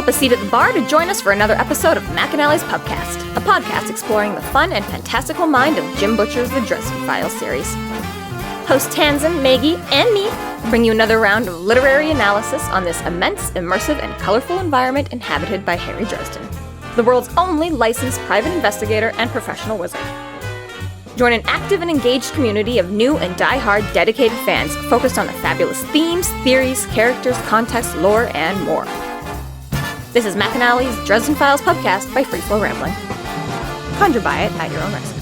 up a seat at the bar to join us for another episode of McAnally's Pubcast, a podcast exploring the fun and fantastical mind of Jim Butcher's The Dresden Files series. Hosts Tansenn, Maggie, and me bring you another round of literary analysis on this immense, immersive, and colorful environment inhabited by Harry Dresden, the world's only licensed private investigator and professional wizard. Join an active and engaged community of new and die-hard dedicated fans focused on the fabulous themes, theories, characters, context, lore, and more. This is McAnally's Dresden Files Pubcast by Free Flow Rambling. Conjure by it at your own risk.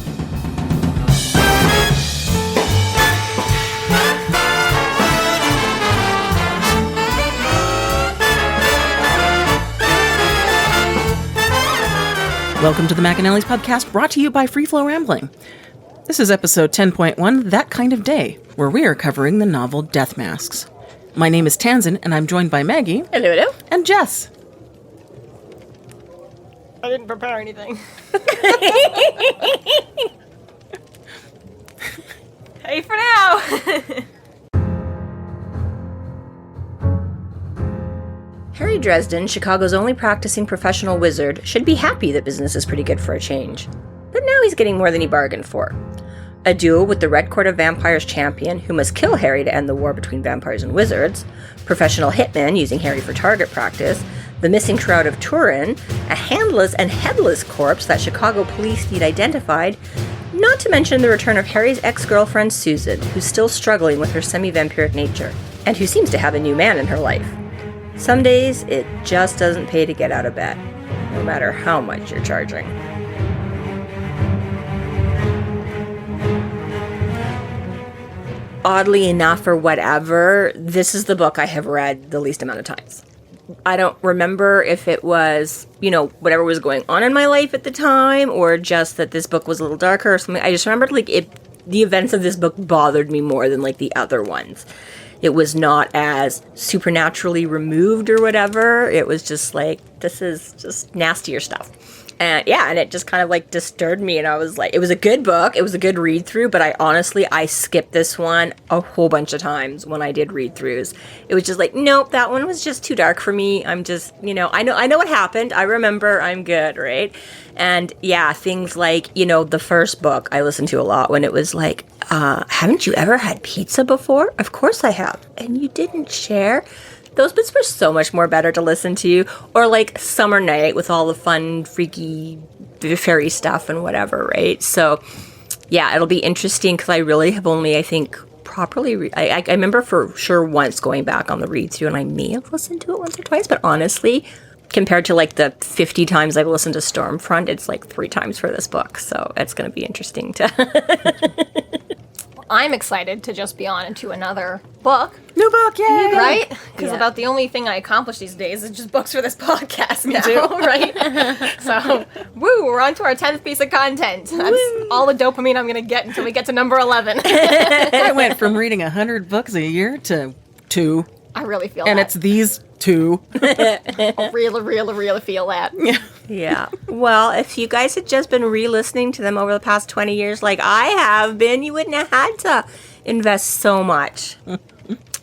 Welcome to the McAnally's Pubcast, brought to you by Free Flow Rambling. This is episode 10.1, That Kind of Day, where we are covering the novel Death Masks. My name is Tansenn, and I'm joined by Maggie. Hello, hello. And Jess. I didn't prepare anything. Hey for now. Harry Dresden, Chicago's only practicing professional wizard, should be happy that business is pretty good for a change. But now he's getting more than he bargained for. A duel with the Red Court of Vampires champion, who must kill Harry to end the war between vampires and wizards, professional hitmen using Harry for target practice, the missing Shroud of Turin, a handless and headless corpse that Chicago police need identified, not to mention the return of Harry's ex-girlfriend Susan, who's still struggling with her semi-vampiric nature, and who seems to have a new man in her life. Some days, it just doesn't pay to get out of bed, no matter how much you're charging. Oddly enough, or whatever, this is the book I have read the least amount of times. I don't remember if it was, whatever was going on in my life at the time, or just that this book was a little darker or something. I just remembered, the events of this book bothered me more than, the other ones. It was not as supernaturally removed or whatever. It was just this is just nastier stuff. And it just kind of disturbed me, and I was it was a good book, it was a good read through, but I skipped this one a whole bunch of times when I did read throughs. It was just nope, that one was just too dark for me. I'm just, I know what happened. I remember, I'm good, right? And things the first book I listened to a lot when it was haven't you ever had pizza before? Of course I have. And you didn't share? Those bits were so much more better to listen to. Or Summer Night with all the fun, freaky, fairy stuff and whatever, right? So, it'll be interesting because I really have only, I think, properly... I remember for sure once going back on the read-through, and I may have listened to it once or twice, but honestly, compared to the 50 times I've listened to Stormfront, it's 3 times for this book. So it's going to be interesting to... I'm excited to just be on into another book. New book, yay! Right? Because about the only thing I accomplish these days is just books for this podcast now, right? So, we're on to our 10th piece of content. That's all the dopamine I'm going to get until we get to number 11. I went from reading 100 books a year to 2. I really feel and that. And it's these 2. I really feel that. Yeah. Well, if you guys had just been re-listening to them over the past 20 years like I have been, you wouldn't have had to invest so much.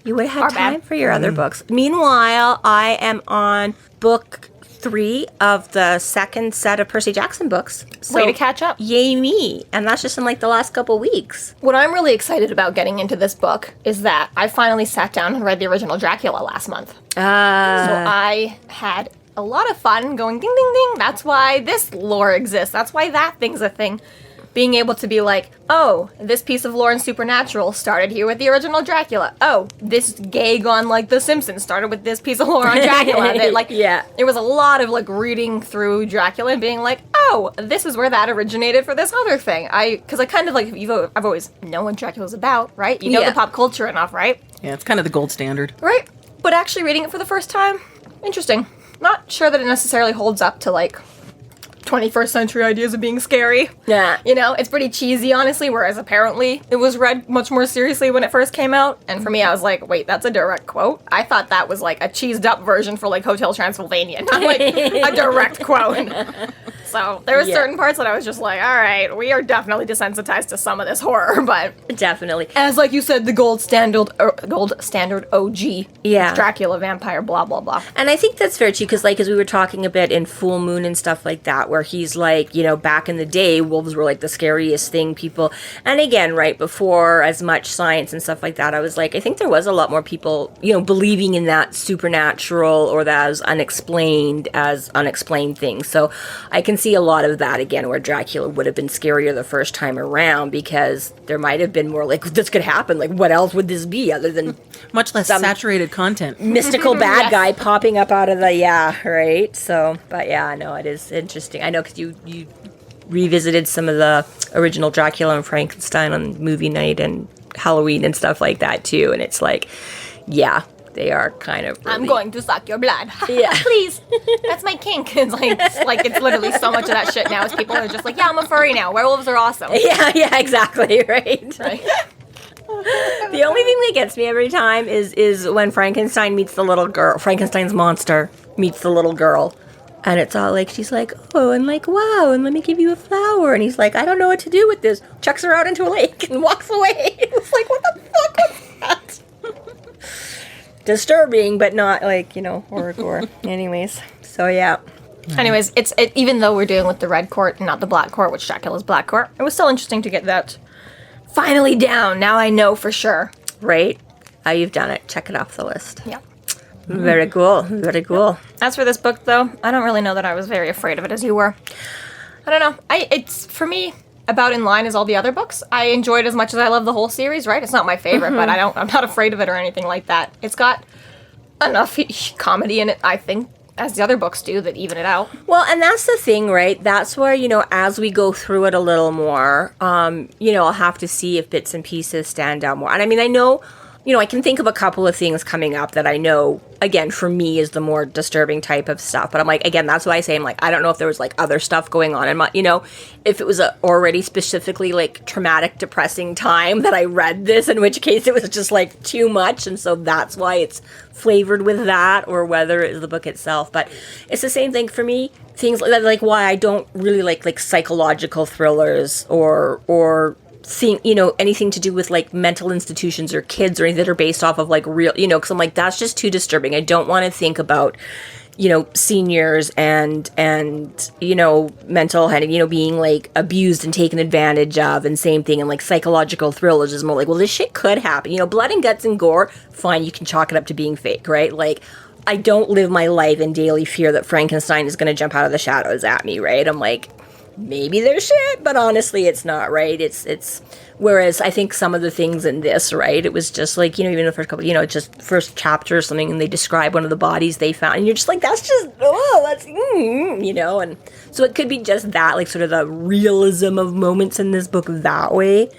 You would have had time for your other books. Meanwhile, I am on book 3 of the second set of Percy Jackson books. So, way to catch up. Yay me. And that's just in the last couple weeks. What I'm really excited about getting into this book is that I finally sat down and read the original Dracula last month. So I had a lot of fun going ding, ding, ding. That's why this lore exists. That's why that thing's a thing. Being able to be oh, this piece of lore in Supernatural started here with the original Dracula. Oh, this gag on, The Simpsons started with this piece of lore on Dracula. There was a lot of, reading through Dracula and being oh, this is where that originated for this other thing. Because I kind of, I've always known what Dracula's about, right? You know the pop culture enough, right? Yeah, it's kind of the gold standard. Right? But actually reading it for the first time, interesting. Not sure that it necessarily holds up to, 21st century ideas of being scary. Yeah. It's pretty cheesy, honestly, whereas apparently it was read much more seriously when it first came out. And for me, I was wait, that's a direct quote? I thought that was a cheesed up version for Hotel Transylvania, not a direct quote. So there were certain parts that I was just like, all right, we are definitely desensitized to some of this horror, but Definitely. as like you said, the gold standard OG, Yeah. Dracula vampire, blah blah blah. And I think that's fair too, because like as we were talking a bit in Full Moon and stuff like that, where he's like, back in the day, wolves were like the scariest thing people. And again, right before as much science and stuff like that, I was like, I think there was a lot more people, believing in that supernatural or that as unexplained things. So I can see a lot of that again, where Dracula would have been scarier the first time around because there might have been more like this could happen. Like, what else would this be other than Much less saturated content. mystical bad guy popping up out of the right? So, but yeah, no, it is interesting. I know because you revisited some of the original Dracula and Frankenstein on movie night and Halloween and stuff like that too, and it's like, yeah, they are kind of really... I'm going to suck your blood. Yeah. Please. That's my kink. It's it's literally so much of that shit now is people are just like, yeah, I'm a furry now. Werewolves are awesome. Yeah, exactly, right? Right. The only thing that gets me every time is when Frankenstein meets the little girl. Frankenstein's monster meets the little girl. And it's all like, she's like, oh, and like, wow, and let me give you a flower. And he's like, I don't know what to do with this. Chucks her out into a lake and walks away. It's like, what the fuck was that? Disturbing, but not like, horror gore. Anyways, so yeah. Anyways, it's even though we're dealing with the red court and not the black court, which Dracula's black court, it was still interesting to get that finally down. Now I know for sure. Right? You've done it. Check it off the list. Yeah. Very cool. Very cool. As for this book, though, I don't really know that I was very afraid of it as you were. I don't know. It's, for me, about in line as all the other books. I enjoyed as much as I love the whole series, right? It's not my favorite, but I'm not afraid of it or anything like that. It's got enough comedy in it, I think, as the other books do, that even it out. Well, and that's the thing, right? That's where, as we go through it a little more, I'll have to see if bits and pieces stand out more. And I mean, I know, I can think of a couple of things coming up that I know, again, for me is the more disturbing type of stuff. But I'm like, again, that's why I say, I'm like, I don't know if there was like other stuff going on in my, if it was a already specifically like traumatic, depressing time that I read this, in which case it was just like too much. And so that's why it's flavored with that, or whether it is the book itself. But it's the same thing for me. Things like why I don't really like psychological thrillers or think, anything to do with like mental institutions or kids or anything that are based off of like real, because I'm like, that's just too disturbing. I don't want to think about, seniors and mental health, being like abused and taken advantage of, and same thing. And like psychological thrillers is more like, well, this shit could happen. Blood and guts and gore, fine, you can chalk it up to being fake, right? Like, I don't live my life in daily fear that Frankenstein is going to jump out of the shadows at me, right? I'm like, maybe there's shit, but honestly, it's not, right? It's whereas I think some of the things in this, right, it was just like, even the first couple, just first chapter or something, and they describe one of the bodies they found, and you're just like, that's just, and so it could be just that, like sort of the realism of moments in this book that way.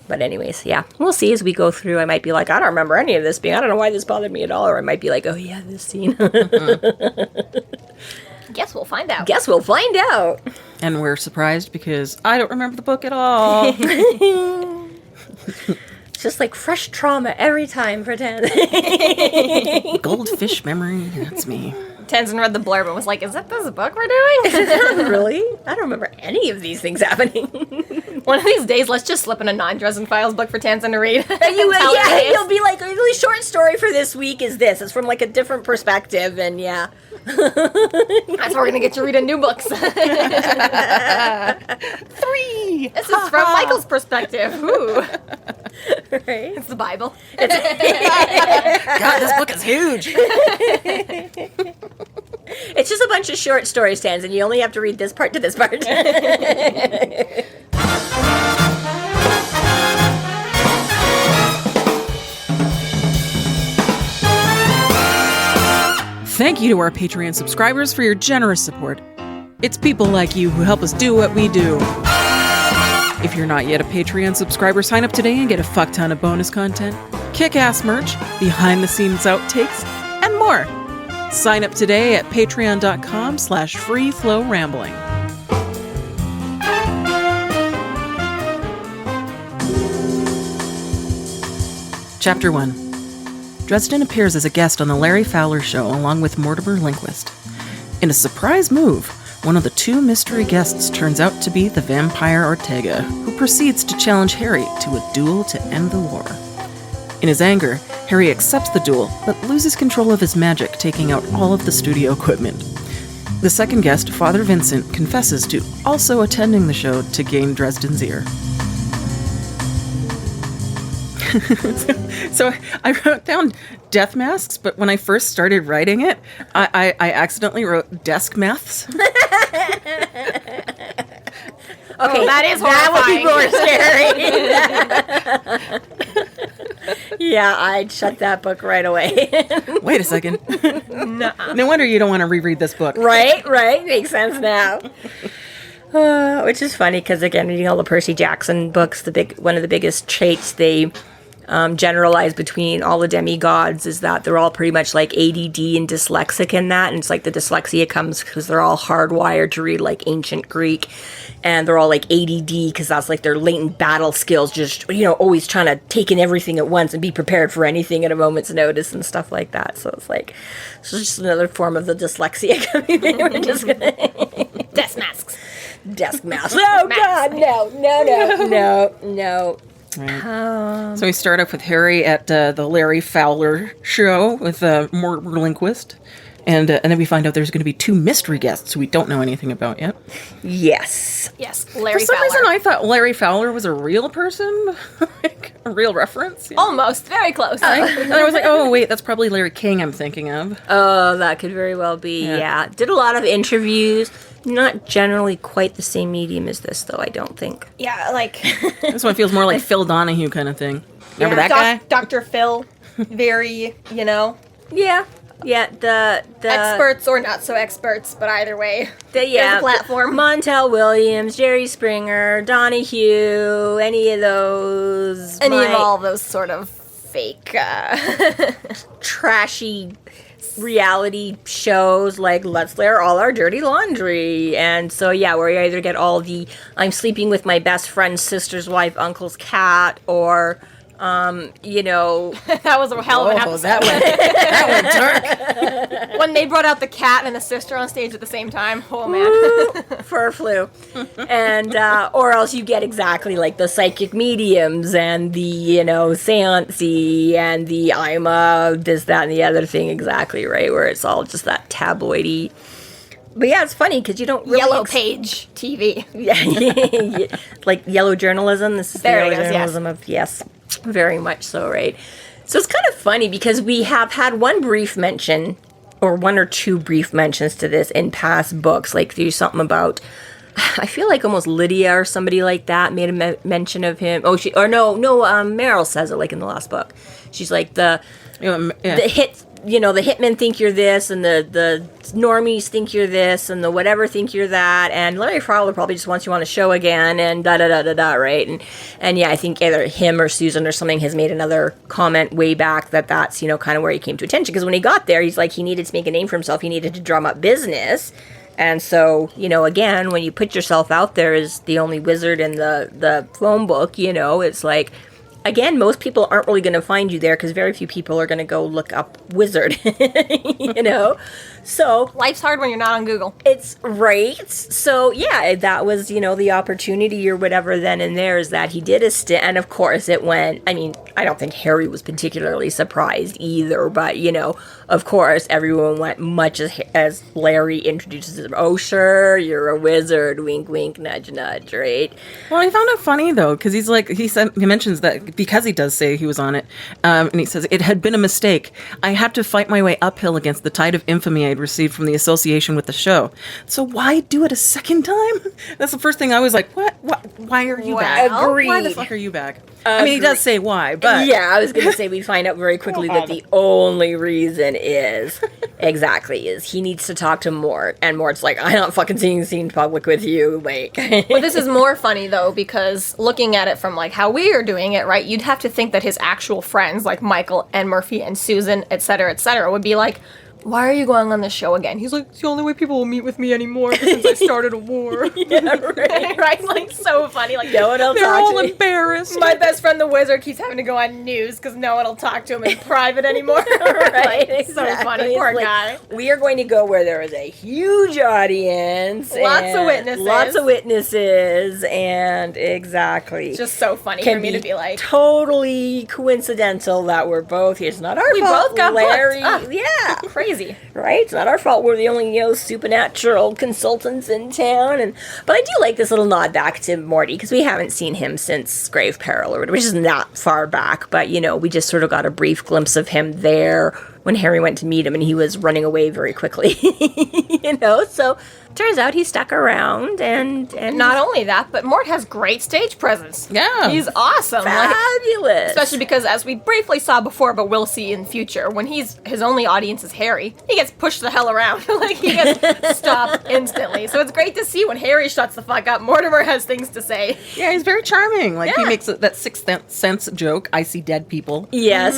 But anyways, yeah, we'll see as we go through. I might be like, I don't remember any of this being, I don't know why this bothered me at all, or I might be like, oh yeah, this scene. Guess we'll find out. Guess we'll find out. And we're surprised because I don't remember the book at all. It's just like fresh trauma every time for Tansenn. Goldfish memory, that's me. Tansenn read the blurb and was like, is that this book we're doing? Really? I don't remember any of these things happening. One of these days, let's just slip in a non-Dresden Files book for Tansenn to read. You'll be like, a really short story for this week is this. It's from like a different perspective, and yeah. That's how we're going to get to read new books. 3! This is from Michael's perspective. Ooh. Right? It's the Bible. God, this book is huge. It's just a bunch of short stories, Tansenn. You only have to read this part to this part. Thank you to our Patreon subscribers for your generous support. It's people like you who help us do what we do. If you're not yet a Patreon subscriber, sign up today and get a fuck ton of bonus content, kick-ass merch, behind-the-scenes outtakes, and more. Sign up today at patreon.com/freeflowrambling. Chapter 1. Dresden appears as a guest on the Larry Fowler Show along with Mortimer Lindquist. In a surprise move, one of the two mystery guests turns out to be the vampire Ortega, who proceeds to challenge Harry to a duel to end the war. In his anger, Harry accepts the duel, but loses control of his magic, taking out all of the studio equipment. The second guest, Father Vincent, confesses to also attending the show to gain Dresden's ear. So I wrote down death masks, but when I first started writing it, I accidentally wrote desk maths. Okay, that is horrifying. More scary. Yeah, I'd shut that book right away. Wait a second. No wonder you don't want to reread this book. Right, makes sense now. Which is funny because, again, reading all the Percy Jackson books, one of the biggest traits they generalize between all the demigods is that they're all pretty much like ADD and dyslexic in that, and it's like the dyslexia comes because they're all hardwired to read like ancient Greek, and they're all like ADD because that's like their latent battle skills, just always trying to take in everything at once and be prepared for anything at a moment's notice and stuff like that. So it's just another form of the dyslexia coming in. We're just gonna Desk masks. desk mouse. Oh God, no. Right. So we start off with Harry at the Larry Fowler show with Mort Relinquist. And then we find out there's going to be two mystery guests who we don't know anything about yet. Yes. Larry For some Fowler. reason, I thought Larry Fowler was a real person, like a real reference. Almost. Very close. And I was like, oh, wait, that's probably Larry King I'm thinking of. Oh, that could very well be. Yeah. Did a lot of interviews. Not generally quite the same medium as this, though, I don't think. Yeah, like... This one feels more like Phil Donahue kind of thing. Remember that guy? Dr. Phil. Very, Yeah. Yeah, the experts or not so experts, but either way, there's a platform. Montel Williams, Jerry Springer, Donahue, any of all those sort of fake, trashy reality shows like Let's Air All Our Dirty Laundry. And so, where you either get all the I'm sleeping with my best friend's sister's wife, uncle's cat, or... that was a hell of an episode. That went dark. When they brought out the cat and the sister on stage at the same time. Oh, man. Fur flew. And, or else you get exactly like the psychic mediums and the, seancey and the I'm a this, that, and the other thing exactly, right? Where it's all just that tabloidy. But yeah, it's funny because you don't really... Yellow Page TV. Yeah. Like yellow journalism. This is there the yellow journalism of... Yes. Very much so, right? So it's kind of funny because we have had one brief mention or one or two brief mentions to this in past books. Like there's something about, I feel like almost Lydia or somebody like that made a mention of him. Meryl says it like in the last book. She's like the hitmen think you're this, and the normies think you're this, and the whatever think you're that, and Larry Fowler probably just wants you on a show again, and da-da-da-da-da, right? And yeah, I think either him or Susan or something has made another comment way back that's, kind of where he came to attention, because when he got there, he's like, he needed to make a name for himself, he needed to drum up business, and so, again, when you put yourself out there as the only wizard in the phone book, it's like... Again, most people aren't really going to find you there because very few people are going to go look up wizard, So... Life's hard when you're not on Google. It's right. So, yeah, that was, the opportunity or whatever then and there is that he did a stint. And, of course, it went... I mean, I don't think Harry was particularly surprised either. But, of course, everyone went much as Larry introduces him. Oh, sure, you're a wizard. Wink, wink, nudge, nudge, right? Well, I found it funny, though, because he mentions that because he does say he was on it, and he says, it had been a mistake. I had to fight my way uphill against the tide of infamy I'd received from the association with the show. So why do it a second time? That's the first thing I was like, what? Why are you back? Agreed. Why the fuck are you back? I mean, he does say why, but... Yeah, I was going to say we find out very quickly that the only reason is he needs to talk to Mort, and Mort's like, I'm not fucking seeing public with you, like... Well, this is more funny, though, because looking at it from, like, how we are doing it, right, you'd have to think that his actual friends, like Michael and Murphy and Susan, et cetera, would be like, why are you going on this show again? He's like, it's the only way people will meet with me anymore since I started a war. Yeah, right. Right? Like, so funny. Like, No one will They're talk all to me. embarrassed. my best friend, the wizard, keeps having to go on news because no one will talk to him in private anymore. Right, Like, so funny. exactly. Poor It's like, guy. we are going to go where there is a huge audience. Lots of and witnesses. Lots of witnesses, and exactly. It's just so funny can for me to be like, totally coincidental that we're both here. It's not our we fault. both got Larry. booked. Ah. Yeah. crazy. Right? It's not our fault. We're the only, supernatural consultants in town. But I do like this little nod back to Morty because we haven't seen him since Grave Peril, which is not far back. But, we just sort of got a brief glimpse of him there when Harry went to meet him and he was running away very quickly. So turns out he stuck around and Not only that, but Mort has great stage presence. Yeah. He's awesome. Like, fabulous. especially because, as we briefly saw before, but we'll see in future, when his only audience is Harry, he gets pushed the hell around. Like, he gets stopped instantly. So it's great to see when Harry shuts the fuck up, Mortimer has things to say. Yeah, he's very charming. Like, he Yeah. makes that Sixth Sense joke, I see dead people. Yes.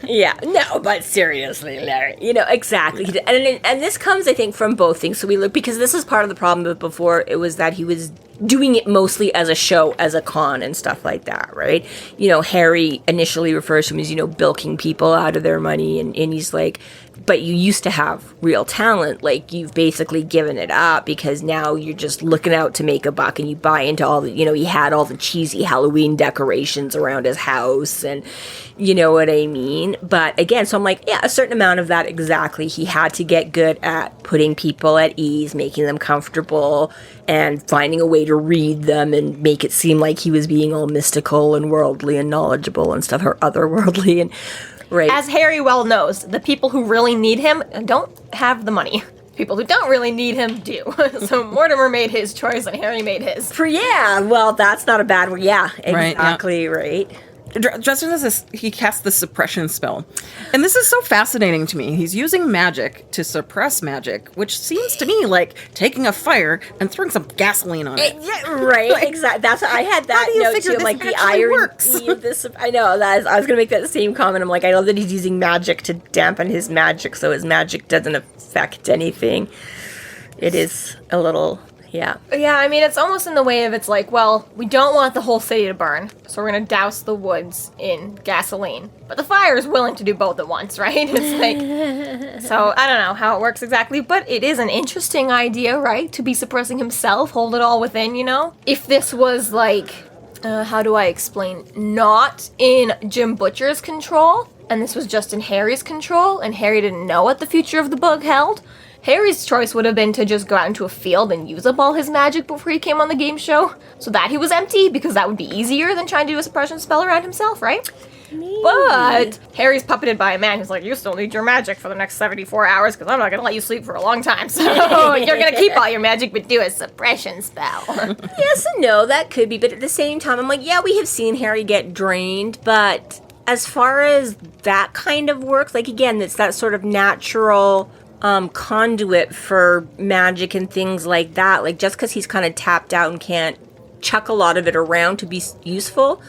Yeah. No, but seriously, Larry. Exactly. And this comes, I think, from both things. So we look, because this is part of the problem, but before it was that he was doing it mostly as a show, as a con and stuff like that, right? Harry initially refers to him as, bilking people out of their money. And he's like, but you used to have real talent. Like, you've basically given it up because now you're just looking out to make a buck and you buy into all the, he had all the cheesy Halloween decorations around his house and you know what I mean? But again, so I'm like, yeah, a certain amount of that exactly. He had to get good at putting people at ease, making them comfortable, and finding a way to read them and make it seem like he was being all mystical and worldly and knowledgeable and stuff, or otherworldly and right. As Harry well knows, the people who really need him don't have the money. People who don't really need him do. So Mortimer made his choice and Harry made his. Yeah, well, that's not a bad one. Yeah, Right, exactly right. Dresden does this, he casts the suppression spell. And this is so fascinating to me. He's using magic to suppress magic, which seems to me like taking a fire and throwing some gasoline on it. Yeah, right, exactly. That's I had that How do you note figure too. this Like the actually irony works? of this. I know that I was going to make that same comment. I'm like, I love that he's using magic to dampen his magic, so his magic doesn't affect anything. It is a little. Yeah. Yeah, I mean, it's almost in the way of it's like, well, we don't want the whole city to burn, so we're going to douse the woods in gasoline. But the fire is willing to do both at once, right? It's like, so I don't know how it works exactly, but it is an interesting idea, right? To be suppressing himself, hold it all within, If this was like, how do I explain, not in Jim Butcher's control, and this was just in Harry's control, and Harry didn't know what the future of the book held, Harry's choice would have been to just go out into a field and use up all his magic before he came on the game show, so that he was empty, because that would be easier than trying to do a suppression spell around himself, right? Maybe. But Harry's puppeted by a man who's like, you still need your magic for the next 74 hours, because I'm not going to let you sleep for a long time, so you're going to keep all your magic, but do a suppression spell. Yes and no, that could be, but at the same time, I'm like, yeah, we have seen Harry get drained, but as far as that kind of works, like, again, it's that sort of natural conduit for magic and things like that. Like, just because he's kind of tapped out and can't chuck a lot of it around to be useful,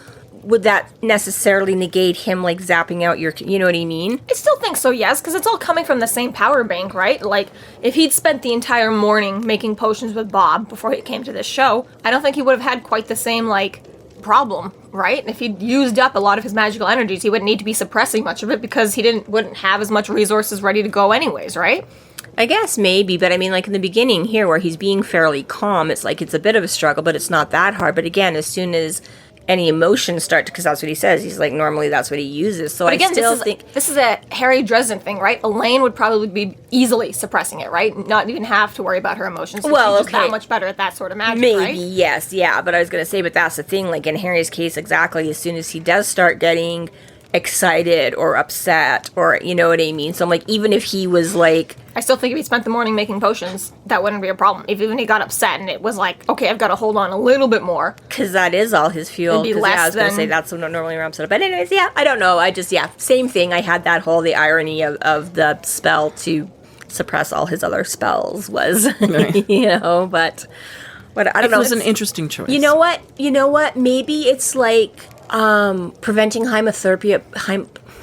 would that necessarily negate him, like, zapping out your, you know what I mean? I still think so, yes, because it's all coming from the same power bank, right? Like, if he'd spent the entire morning making potions with Bob before he came to this show, I don't think he would have had quite the same, like, problem, right? If he'd used up a lot of his magical energies, he wouldn't need to be suppressing much of it because he wouldn't have as much resources ready to go anyways, right? I guess maybe, but I mean, like in the beginning here where he's being fairly calm, it's like it's a bit of a struggle, but it's not that hard. But again, as soon as any emotions start, because that's what he says, he's like, normally that's what he uses. So but again, I still think this is a Harry Dresden thing, right? Elaine would probably be easily suppressing it, right? Not even have to worry about her emotions. Well, she's just that much better at that sort of magic, maybe, right? yes, yeah. But I was going to say, but that's the thing, like in Harry's case, exactly, as soon as he does start getting excited or upset or, you know what I mean? So I'm like, even if he was like, I still think if he spent the morning making potions, that wouldn't be a problem. If even he got upset and it was like, okay, I've got to hold on a little bit more. because that is all his fuel. It'd be 'Cause, less yeah, I was going to than- say that's what normally where I'm set up. But anyways, yeah, I don't know. I just, yeah, same thing. I had that whole, the irony of the spell to suppress all his other spells was, Right. but I don't It know. was an interesting choice. You know what? Maybe it's like preventing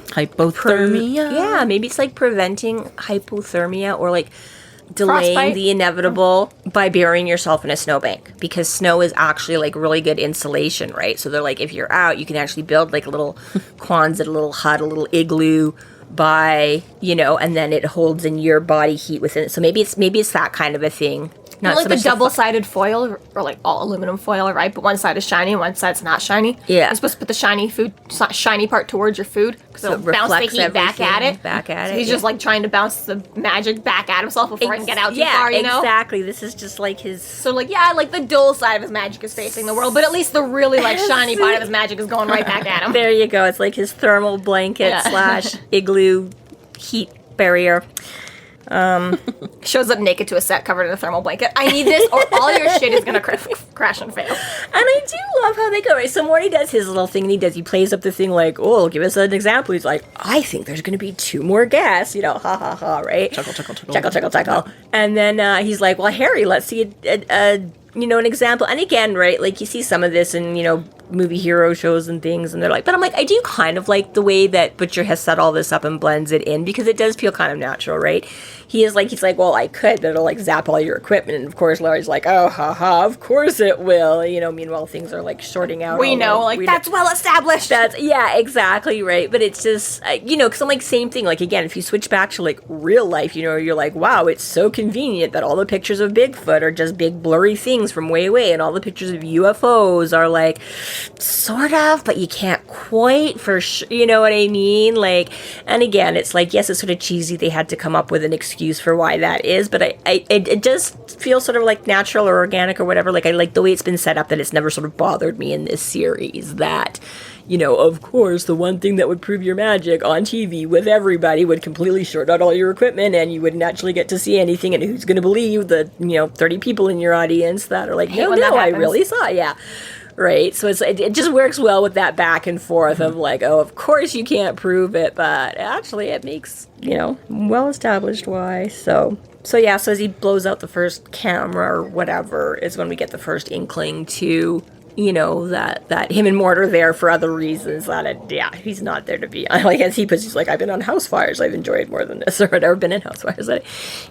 Hypothermia. Yeah, maybe it's like preventing hypothermia or like delaying Frostbite. the inevitable by burying yourself in a snowbank, because snow is actually like really good insulation, right? So they're like, if you're out, you can actually build like a little Quonset, a little hut, a little igloo by, and then it holds in your body heat within it. So maybe it's that kind of a thing. Not like so the much double-sided foil, or like all aluminum foil, right? But one side is shiny, one side's not shiny. Yeah. You're supposed to put the shiny part towards your food, because it'll it bounce the reflects heat back at everything it. back at So it, he's yeah. just like trying to bounce the magic back at himself before he can get out too far, you know? Exactly. This is just like his... So like, yeah, like the dual side of his magic is facing the world, but at least the really like shiny part of his magic is going right back at him. There you go. It's like his thermal blanket / igloo heat barrier. Shows up naked to a set covered in a thermal blanket. I need this, or all your shit is gonna crash and fail. And I do love how they go, right? So Morty does his little thing, and he plays up the thing like, oh, give us an example. He's like, I think there's going to be 2 more guests, ha ha ha, right? Chuckle, chuckle, chuckle. Chuckle, chuckle, chuckle. And then he's like, well, Harry, let's see an example. And again, right, like you see some of this in, movie hero shows and things, and they're like, but I'm like, I do kind of like the way that Butcher has set all this up and blends it in, because it does feel kind of natural, right? He's like, well, I could, but it'll like zap all your equipment. And of course, Larry's like, oh, haha, of course it will. Meanwhile, things are like sorting out. That's well established. Yeah, exactly, right. But it's just, because I'm like, same thing. Like, again, if you switch back to like real life, you're like, wow, it's so convenient that all the pictures of Bigfoot are just big blurry things from way away. And all the pictures of UFOs are like, sort of, but you can't quite for sure. You know what I mean? Like, and again, it's like, yes, it's sort of cheesy. They had to come up with an excuse for why that is, but it just feels sort of like natural or organic or whatever. Like, I like the way it's been set up, that it's never sort of bothered me in this series that, of course, the one thing that would prove your magic on TV with everybody would completely short out all your equipment, and you wouldn't actually get to see anything. And who's going to believe the 30 people in your audience that are like, no, I really saw it. Yeah. Right, so it just works well with that back and forth of like, oh, of course you can't prove it, but actually it makes, well established why. So as he blows out the first camera or whatever is when we get the first inkling to, that him and Mort are there for other reasons. He's not there to be, like, as he puts, he's like, I've been on house fires, I've enjoyed more than this, or I've never been in house fires. But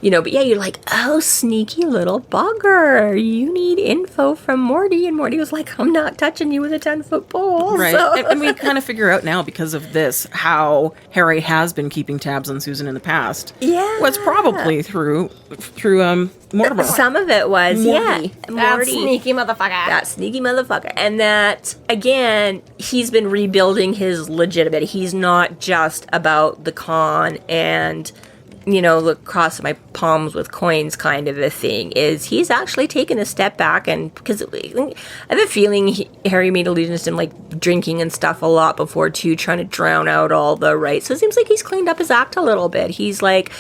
yeah, you're like, oh, sneaky little bugger, you need info from Morty. And Morty was like, I'm not touching you with a 10-foot pole. Right. So. And we kind of figure out now, because of this, how Harry has been keeping tabs on Susan in the past. Yeah. Was probably through Mortimer. Some of it was, Morty. yeah. That Morty. sneaky motherfucker. That sneaky motherfucker. And that, again, he's been rebuilding his legitimate. He's not just about the con and, the cross of my palms with coins kind of a thing. He's actually taken a step back, and because I have a feeling Harry made allusions to him, like, drinking and stuff a lot before, too, trying to drown out all the right. So it seems like he's cleaned up his act a little bit. He's like,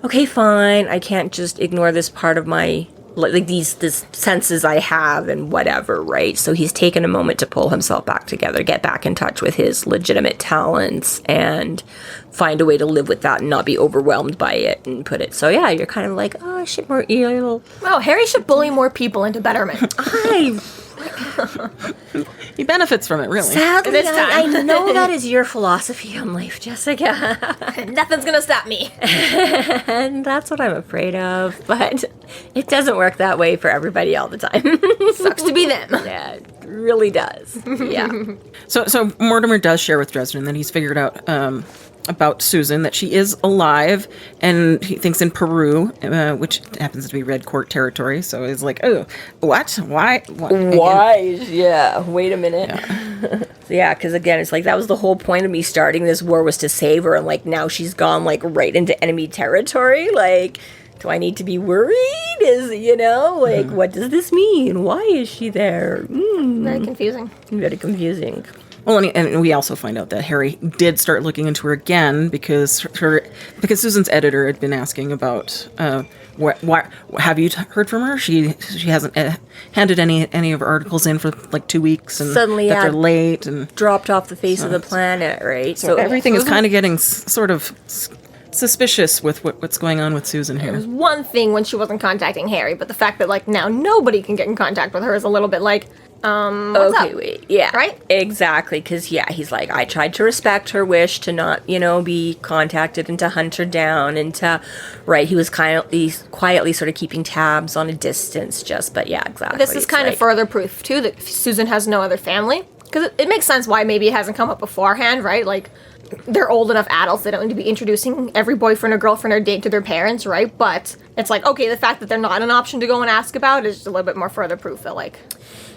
okay, fine, I can't just ignore this part of my, like, these senses I have and whatever, right? So he's taken a moment to pull himself back together, get back in touch with his legitimate talents, and find a way to live with that and not be overwhelmed by it and put it. So yeah, you're kind of like, oh shit, more little. Wow, Harry should bully more people into betterment. He benefits from it, really. Sadly, This time. I know that is your philosophy on life, Jessica. Nothing's gonna stop me. And that's what I'm afraid of. But it doesn't work that way for everybody all the time. Sucks to be them. Yeah, it really does. Yeah. So Mortimer does share with Dresden that he's figured out about Susan, that she is alive, and he thinks in Peru, which happens to be Red Court territory. So he's like, oh, what? Why? Why? Yeah, wait a minute. Yeah, because again, it's like that was the whole point of me starting this war, was to save her, and like now she's gone like right into enemy territory. Like, do I need to be worried? What does this mean? Why is she there? Very confusing. Very confusing. Well, and we also find out that Harry did start looking into her again because Susan's editor had been asking about why have you heard from her? She hasn't handed any of her articles in for like 2 weeks, and Suddenly, that they're late and dropped off the face of the planet, right? so everything is kind of getting sort of suspicious with what's going on with Susan here. One thing when she wasn't contacting Harry, but the fact that like now nobody can get in contact with her is a little bit like, What's up? Wait, yeah, Right? exactly, because he's like, I tried to respect her wish to not, be contacted and to hunt her down and to, right, he's quietly sort of keeping tabs on a distance, but yeah, exactly. This is kind of further proof, too, that Susan has no other family. Because it makes sense why maybe it hasn't come up beforehand, right? Like, they're old enough adults, they don't need to be introducing every boyfriend or girlfriend or date to their parents, right? But it's like, okay, the fact that they're not an option to go and ask about is just a little bit more further proof that, like,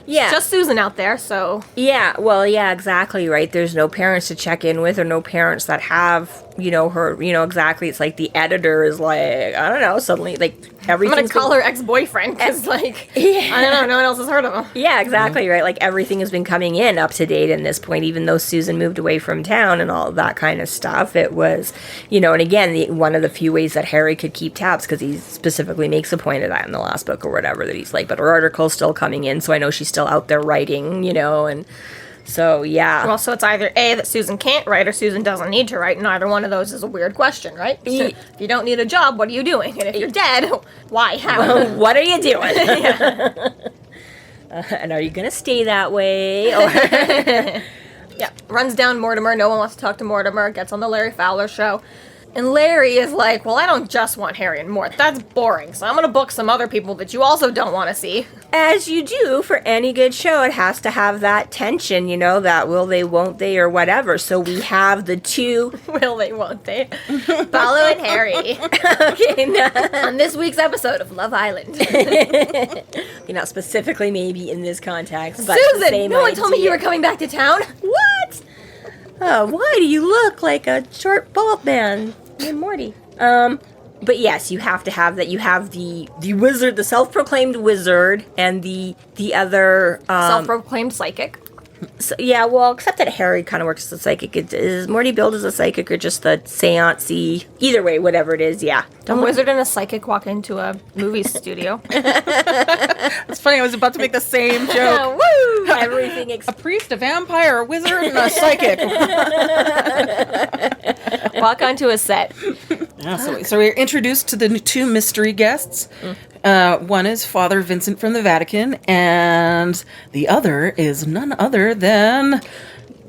yeah, just Susan out there, so. Yeah, well, yeah, exactly, right? There's no parents to check in with or no parents that have, her, exactly. It's like the editor is like, I don't know, suddenly, like, everything's... I'm gonna call her ex-boyfriend, because, like, I don't know, no one else has heard of him. Yeah, exactly, right? Like, everything has been coming in up to date in this point, even though Susan moved away from town and all of that kind of stuff. It was, and again, one of the few ways that Harry could keep tabs, because he specifically makes a point of that in the last book or whatever, that he's like, but her article's still coming in, so I know she's still out there writing, and so yeah. Well, so it's either A, that Susan can't write, or Susan doesn't need to write, and either one of those is a weird question, right? So if you don't need a job, what are you doing? And if you're dead, why? How? What are you doing? And are you gonna stay that way? Or Yeah, runs down Mortimer, no one wants to talk to Mortimer, gets on the Larry Fowler show. And Larry is like, well, I don't just want Harry and Mort. That's boring. So I'm going to book some other people that you also don't want to see. As you do for any good show, it has to have that tension, that will they, won't they, or whatever. So we have the two... Will they, won't they? Paolo and Harry. Okay, no. On this week's episode of Love Island. Not specifically maybe in this context, but Susan, no one told me you were coming back to town. What? Why do you look like a short bald man? You're Morty. But yes, you have to have that. You have the wizard, the self-proclaimed wizard, and the other... self-proclaimed psychic. So, yeah, well, except that Harry kind of works as a psychic. Is Morty billed as a psychic or just the seance-y? Either way, whatever it is, yeah. A wizard and a psychic walk into a movie studio. It's funny, I was about to make the same joke. Woo! Everything A priest, a vampire, a wizard, and a psychic. Walk onto a set. Yeah, so we're introduced to the two mystery guests. One is Father Vincent from the Vatican, and the other is none other than...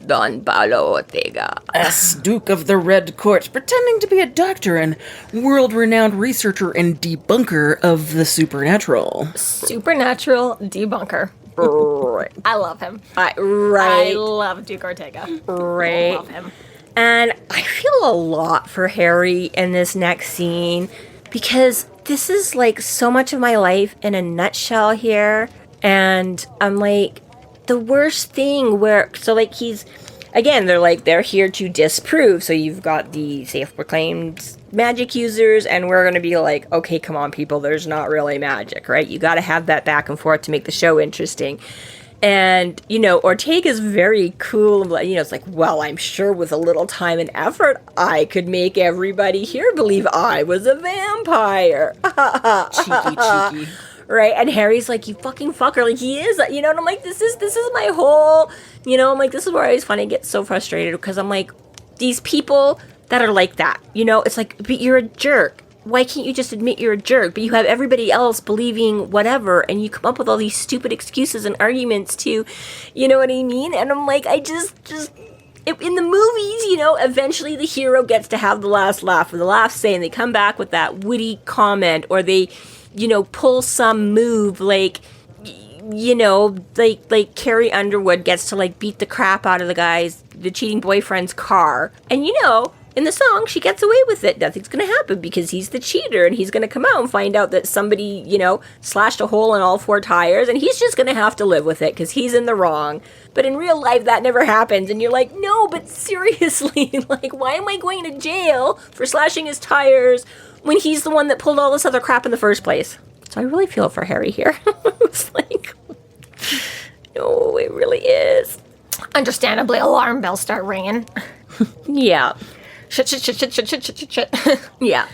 Don Paulo Ortega. Yes, Duke of the Red Court, pretending to be a doctor and world-renowned researcher and debunker of the supernatural. Supernatural debunker. Right. I love him. Right. I love Duke Ortega. Right. I love him. And I feel a lot for Harry in this next scene because this is like so much of my life in a nutshell here. And I'm like, the worst thing they're here to disprove. So you've got the self-proclaimed magic users, and we're going to be like, okay, come on, people, there's not really magic, right? You got to have that back and forth to make the show interesting. And, Ortega's very cool. It's like, well, I'm sure with a little time and effort, I could make everybody here believe I was a vampire. Cheeky. Right? And Harry's like, you fucking fucker. Like, he is, and I'm like, this is my whole, I'm like, this is where I always find I get so frustrated because I'm like, these people that are like that, it's like, but you're a jerk. Why can't you just admit you're a jerk? But you have everybody else believing whatever, and you come up with all these stupid excuses and arguments to, you know what I mean? And I'm like, in the movies, eventually the hero gets to have the last laugh or the last say, and they come back with that witty comment, or they, pull some move like Carrie Underwood gets to like beat the crap out of the cheating boyfriend's car. And in the song, she gets away with it. Nothing's going to happen because he's the cheater and he's going to come out and find out that somebody, slashed a hole in all 4 tires and he's just going to have to live with it because he's in the wrong. But in real life, that never happens. And you're like, no, but seriously, like, why am I going to jail for slashing his tires when he's the one that pulled all this other crap in the first place? So I really feel for Harry here. It's like, no, it really is. Understandably, alarm bells start ringing. Yeah. shit. Yeah.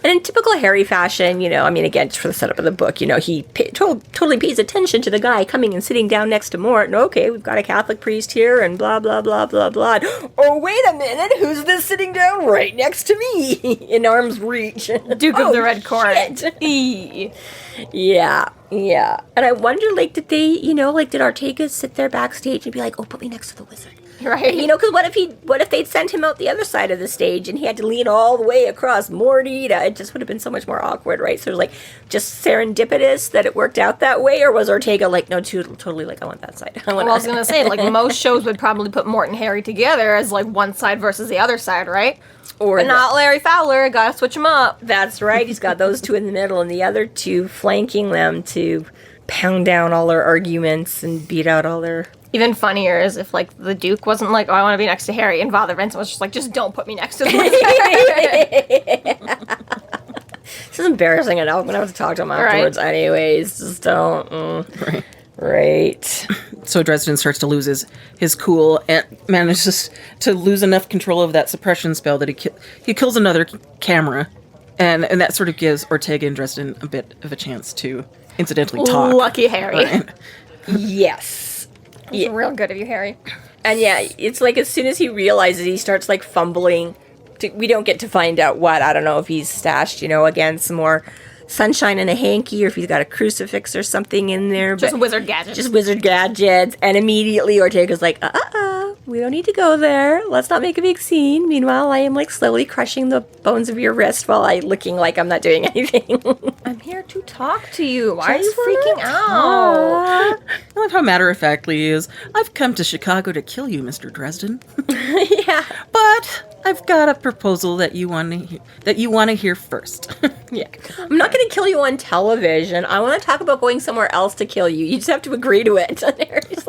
And in typical Harry fashion, I mean, again, just for the setup of the book, he totally pays attention to the guy coming and sitting down next to Morton. Okay, we've got a Catholic priest here and blah, blah, blah, blah, blah. Oh, wait a minute. Who's this sitting down right next to me in arm's reach? Duke of the Red Court. Yeah. And I wonder, did they, did Ortega sit there backstage and be like, oh, put me next to the wizard? Right. Because what if they'd sent him out the other side of the stage and he had to lean all the way across Morty? It just would have been so much more awkward, right? So it was just serendipitous that it worked out that way, or was Ortega no, totally I want that side. I was going to say, most shows would probably put Mort and Harry together as one side versus the other side, right? But not Larry Fowler, gotta switch them up. That's right, he's got those two in the middle and the other two flanking them to pound down all their arguments and beat out all their... Even funnier is if, the Duke wasn't oh, I want to be next to Harry, and Father Vincent was just don't put me next to the This is embarrassing enough. I'm going to have to talk to him afterwards anyways. Just don't... Right. So Dresden starts to lose his cool and manages to lose enough control of that suppression spell that he kills another camera. And that sort of gives Ortega and Dresden a bit of a chance to incidentally talk. Lucky Harry. Right? Yes. It's real good of you, Harry. And yeah, it's as soon as he realizes, he starts fumbling. We don't get to find out what. I don't know if he's stashed, again, some more sunshine in a hanky, or if he's got a crucifix or something in there. Just wizard gadgets. Just wizard gadgets. And immediately Ortega's like, we don't need to go there. Let's not make a big scene. Meanwhile, I am slowly crushing the bones of your wrist while looking like I'm not doing anything. I'm here to talk to you. Why are you freaking out? I love how matter-of-factly he is. I've come to Chicago to kill you, Mr. Dresden. Yeah. But I've got a proposal that you want to hear first. Yeah. I'm not going to kill you on television. I want to talk about going somewhere else to kill you. You just have to agree to it. And Harry's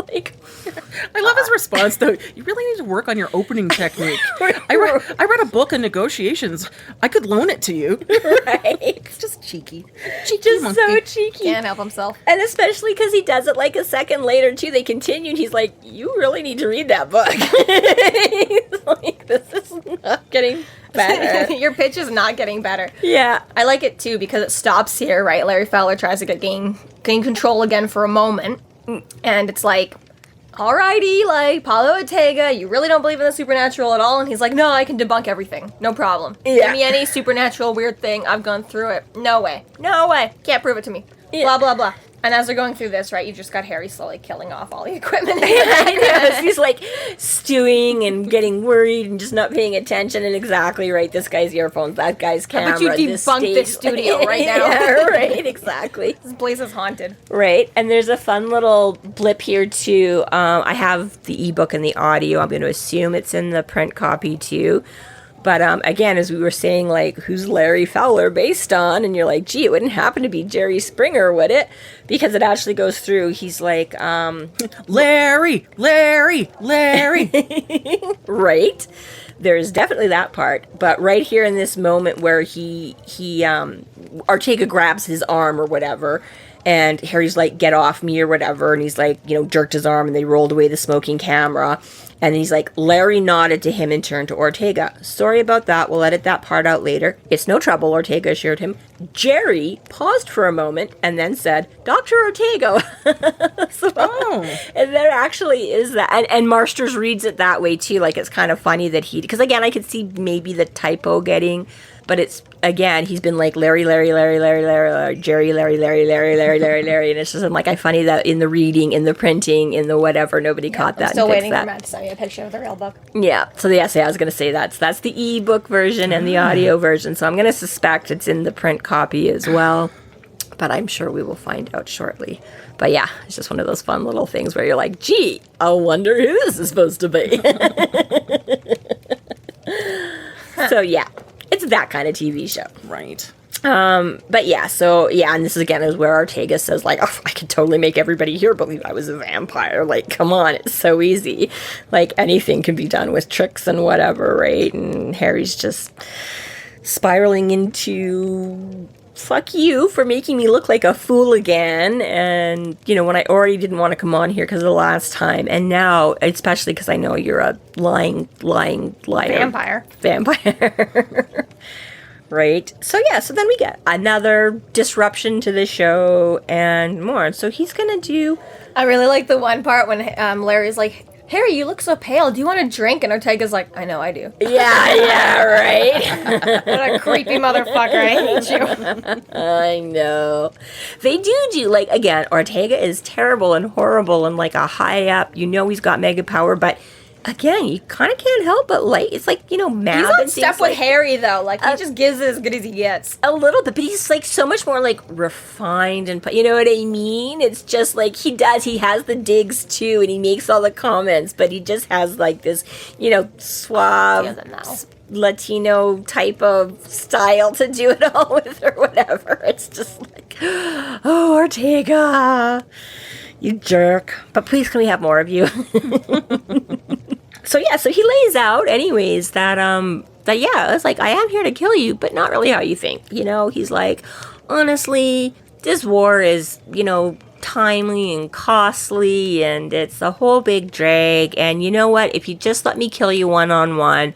I love his response, though. You really need to work on your opening technique. I read a book on negotiations. I could loan it to you. Right. It's just cheeky. Just monkey. so cheeky. Can't help himself. And especially because he does it a second later, too. They continue, and he's like, you really need to read that book. He's this is not getting better. Your pitch is not getting better. Yeah. I like it, too, because it stops here, right? Larry Fowler tries to gain control again for a moment. And it's alrighty, Paulo Ortega, you really don't believe in the supernatural at all? And he's like, no, I can debunk everything. No problem. Yeah. Give me any supernatural weird thing. I've gone through it. No way. No way. Can't prove it to me. Yeah. Blah, blah, blah. And as they're going through this, right, you've just got Harry slowly killing off all the equipment. I know. He's stewing and getting worried and just not paying attention. And exactly right, this guy's earphones, that guy's camera. But you debunked this studio right now. Yeah, right, exactly. This place is haunted. Right, and there's a fun little blip here too. I have the ebook and the audio. I'm going to assume it's in the print copy too. But again, as we were saying, who's Larry Fowler based on? And you're like, gee, it wouldn't happen to be Jerry Springer, would it? Because it actually goes through. He's like, Larry. Right. There's definitely that part. But right here in this moment where he Ortega grabs his arm or whatever, and Harry's like, get off me or whatever. And he's jerked his arm, and they rolled away the smoking camera. And he's like, Larry nodded to him and turned to Ortega. Sorry about that. We'll edit that part out later. It's no trouble, Ortega assured him. Jerry paused for a moment and then said, Dr. Ortega. And there actually is that. And Marsters reads it that way, too. It's kind of funny that because again, I could see maybe the typo getting... But it's, again, he's been Larry, Jerry, Larry, and it's just I funny that in the reading, in the printing, in the whatever, nobody caught that. I'm still waiting for Matt to send me a picture of the real book. Yeah, so I was going to say that's the ebook version and the audio version, so I'm going to suspect it's in the print copy as well, but I'm sure we will find out shortly. But yeah, it's just one of those fun little things where you're like, gee, I wonder who this is supposed to be. So yeah. It's that kind of TV show. Right. But yeah, and this is where Ortega says, I could totally make everybody here believe I was a vampire. Come on, it's so easy. Anything can be done with tricks and whatever, right? And Harry's just spiraling into fuck you for making me look like a fool again. And, when I already didn't want to come on here because of the last time. And now, especially because I know you're a lying liar. Vampire. Right? So then we get another disruption to the show and more. So he's going to do... I really like the one part when Larry's like, Harry, you look so pale. Do you want a drink? And Ortega's like, I know I do. Yeah, right? What a creepy motherfucker. I hate you. I know. They do, like, again, Ortega is terrible and horrible and like a high up. He's got mega power, but again, you kind of can't help but like, it's like, mad. He's on step with Harry, though. Like, he just gives it as good as he gets. A little bit, but he's like so much more like refined and, you know what I mean? It's just like he has the digs too, and he makes all the comments, but he just has like this, suave Latino type of style to do it all with or whatever. It's just like, oh, Ortega, you jerk. But please, can we have more of you? So he lays out anyways that it's like, I am here to kill you, but not really how you think. He's like, honestly, this war is, timely and costly, and it's a whole big drag, and you know what? If you just let me kill you one-on-one,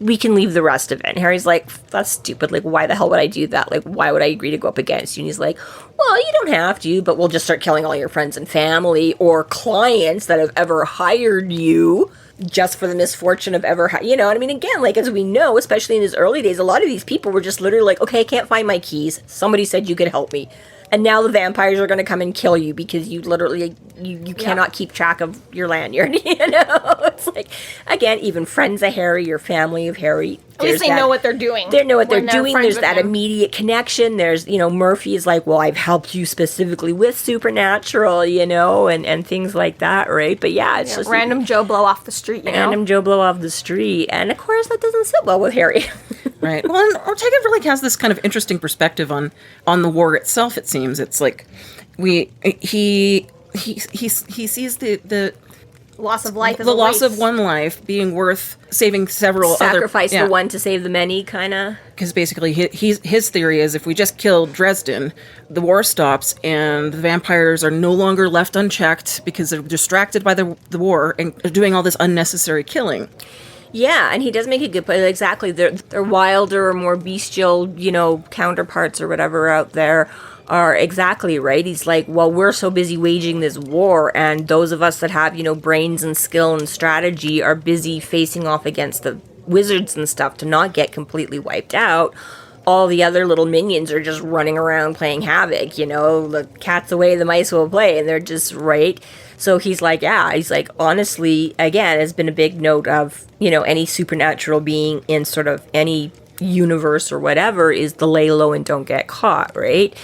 we can leave the rest of it. And Harry's like, that's stupid. Like, why the hell would I do that? Like, why would I agree to go up against you? And he's like, well, you don't have to, but we'll just start killing all your friends and family or clients that have ever hired you just for the misfortune of ever, again, like, as we know, especially in his early days, a lot of these people were just literally like, okay, I can't find my keys. Somebody said you could help me. And now the vampires are going to come and kill you because you literally, you cannot keep track of your lanyard, It's like, again, even friends of Harry, your family of Harry. At least they know what they're doing. They know what they're doing. There's that immediate connection. There's, Murphy is like, well, I've helped you specifically with Supernatural, and things like that, right? But yeah, it's just... Random Joe Blow off the street, Random Joe Blow off the street. And of course, that doesn't sit well with Harry. Right. Well, and Ortega really has this kind of interesting perspective on the war itself, it seems. It's like, he sees the loss of life as the loss of one life being worth saving several sacrifice the one to save the many, kind of. Because basically his theory is if we just kill Dresden, the war stops and the vampires are no longer left unchecked because they're distracted by the war and are doing all this unnecessary killing. Yeah, and he does make a good point. Exactly. They're wilder or more bestial, counterparts or whatever out there are exactly right. He's like, well, we're so busy waging this war, and those of us that have, brains and skill and strategy are busy facing off against the wizards and stuff to not get completely wiped out. All the other little minions are just running around playing havoc, the cat's away, the mice will play, and they're just right. So he's like, honestly, again, has been a big note of, any supernatural being in sort of any universe or whatever is the lay low and don't get caught, right?